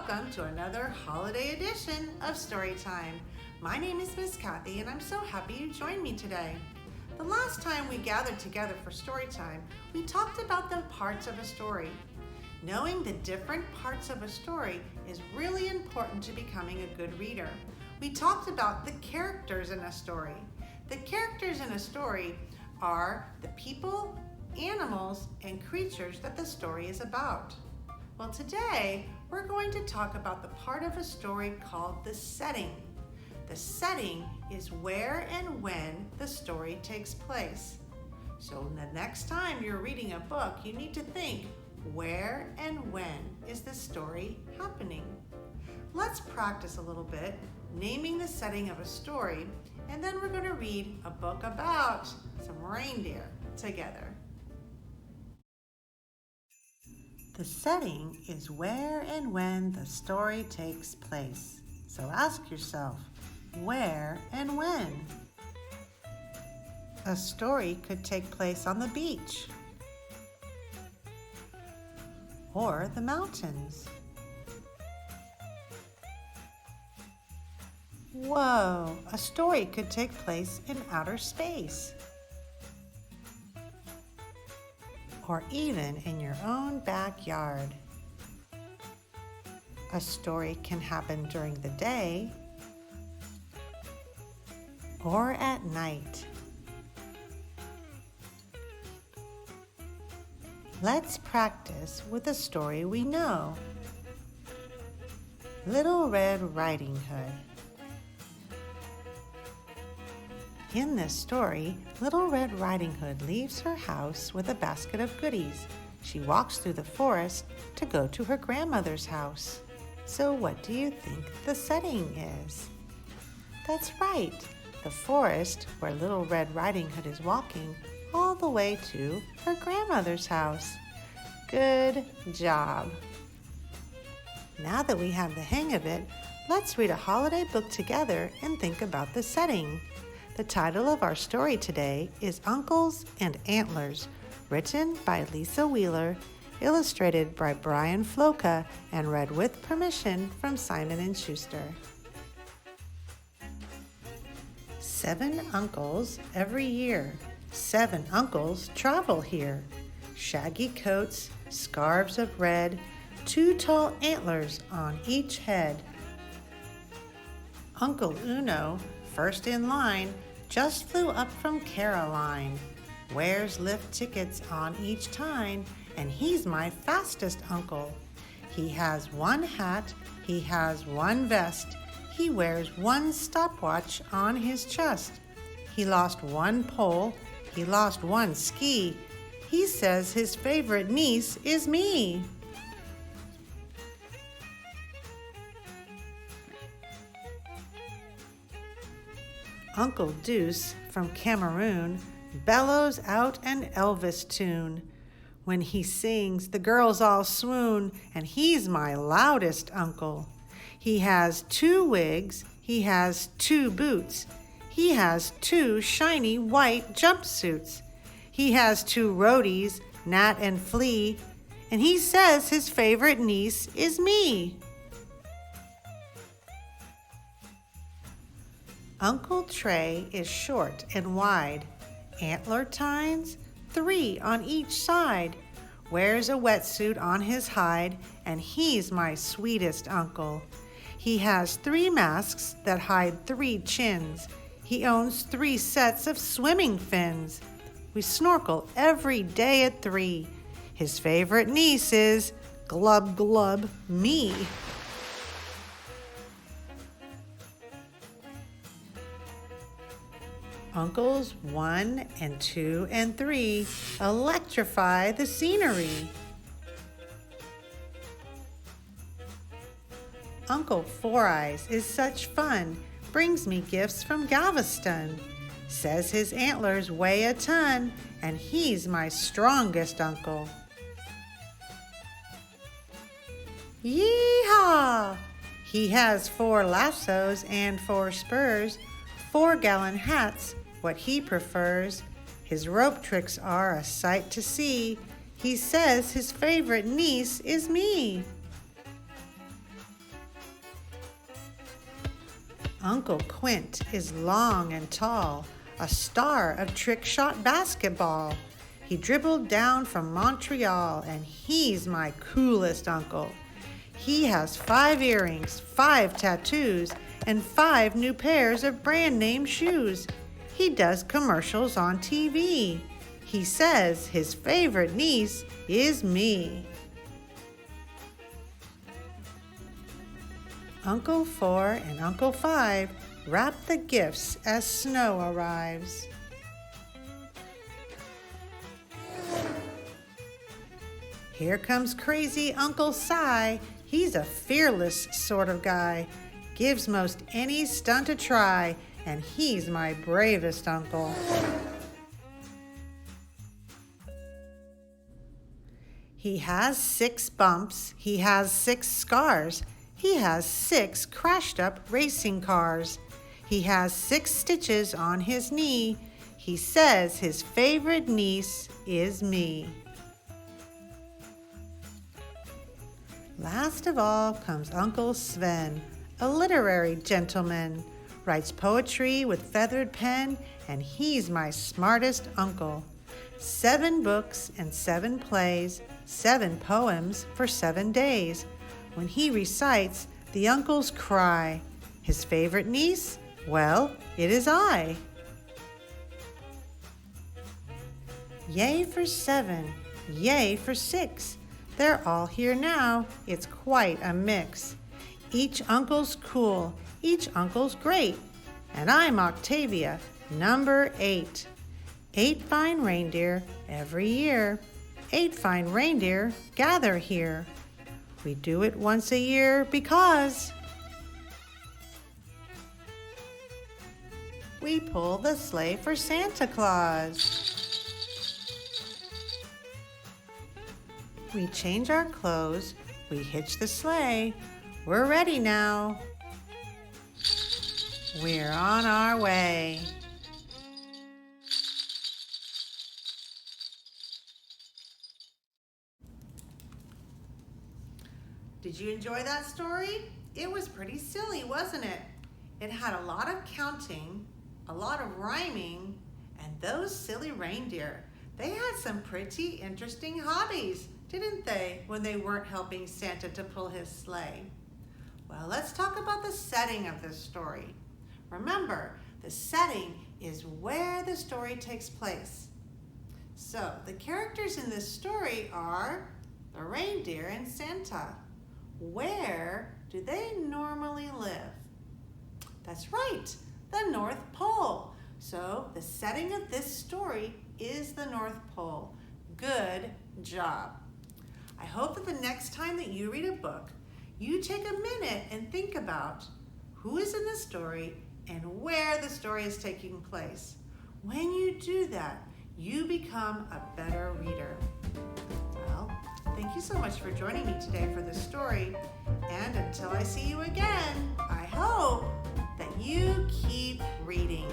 welcome to another holiday edition of Storytime. My name is Miss Kathy and I'm so happy you joined me today. The last time we gathered together for Storytime, we talked about the parts of a story. Knowing the different parts of a story is really important to becoming a good reader. We talked about the characters in a story. The characters in a story are the people, animals, and creatures that the story is about. Well, today we're going to talk about the part of a story called the setting. The setting is where and when the story takes place. So the next time you're reading a book, you need to think, where and when is the story happening? Let's practice a little bit naming the setting of a story, and then we're going to read a book about some reindeer together. The setting is where and when the story takes place. So ask yourself, where and when? A story could take place on the beach or the mountains. Whoa, a story could take place in outer space. Or even in your own backyard. A story can happen during the day or at night. Let's practice with a story we know. Little Red Riding Hood. In this story, Little Red Riding Hood leaves her house with a basket of goodies. She walks through the forest to go to her grandmother's house. So what do you think the setting is? That's right, the forest where Little Red Riding Hood is walking all the way to her grandmother's house. Good job. Now that we have the hang of it, let's read a holiday book together and think about the setting. The title of our story today is Uncles and Antlers, written by Lisa Wheeler, illustrated by Brian Floca, and read with permission from Simon & Schuster. 7 uncles every year. 7 uncles travel here. Shaggy coats, scarves of red, 2 tall antlers on each head. Uncle Uno, first in line, just flew up from Caroline. Wears lift tickets on each time, and he's my fastest uncle. He has 1 hat, he has 1 vest, he wears 1 stopwatch on his chest. He lost 1 pole, he lost 1 ski. He says his favorite niece is me. Uncle Deuce from Cameroon bellows out an Elvis tune. When he sings, the girls all swoon, and he's my loudest uncle. He has 2 wigs, he has 2 boots, he has 2 shiny white jumpsuits. He has 2 roadies, Gnat and Flea, and he says his favorite niece is me. Uncle Trey is short and wide, antler tines, 3 on each side, wears a wetsuit on his hide, and he's my sweetest uncle. He has 3 masks that hide 3 chins. He owns 3 sets of swimming fins. We snorkel every day at 3. His favorite niece is, glub glub, me. Uncles 1 and 2 and 3 electrify the scenery. Uncle Four Eyes is such fun, brings me gifts from Galveston. Says his antlers weigh a ton, and he's my strongest uncle. Yee-haw! He has 4 lassos and 4 spurs, 4-gallon hats, what he prefers. His rope tricks are a sight to see. He says his favorite niece is me. Uncle Quint is long and tall, a star of trick shot basketball. He dribbled down from Montreal, and he's my coolest uncle. He has 5 earrings, 5 tattoos, and 5 new pairs of brand name shoes. He does commercials on TV. He says his favorite niece is me. Uncle 4 and Uncle 5 wrap the gifts as snow arrives. Here comes crazy Uncle Si. He's a fearless sort of guy. Gives most any stunt a try, and he's my bravest uncle. He has 6 bumps. He has 6 scars. He has 6 crashed up racing cars. He has 6 stitches on his knee. He says his favorite niece is me. Last of all comes Uncle Sven, a literary gentleman. Writes poetry with feathered pen, and he's my smartest uncle. 7 books and 7 plays, 7 poems for 7 days. When he recites, the uncles cry. His favorite niece? Well, it is I. Yay for 7, yay for 6. They're all here now. It's quite a mix. Each uncle's cool, each uncle's great. And I'm Octavia, number 8. 8 fine reindeer every year. 8 fine reindeer gather here. We do it once a year because we pull the sleigh for Santa Claus. We change our clothes, we hitch the sleigh. We're ready now. We're on our way. Did you enjoy that story? It was pretty silly, wasn't it? It had a lot of counting, a lot of rhyming, and those silly reindeer. They had some pretty interesting hobbies, didn't they, when they weren't helping Santa to pull his sleigh? Well, let's talk about the setting of this story. Remember, the setting is where the story takes place. So, the characters in this story are the reindeer and Santa. Where do they normally live? That's right, the North Pole. So, the setting of this story is the North Pole. Good job. I hope that the next time that you read a book, you take a minute and think about who is in the story and where the story is taking place. When you do that, you become a better reader. Well, thank you so much for joining me today for this story. And until I see you again, I hope that you keep reading.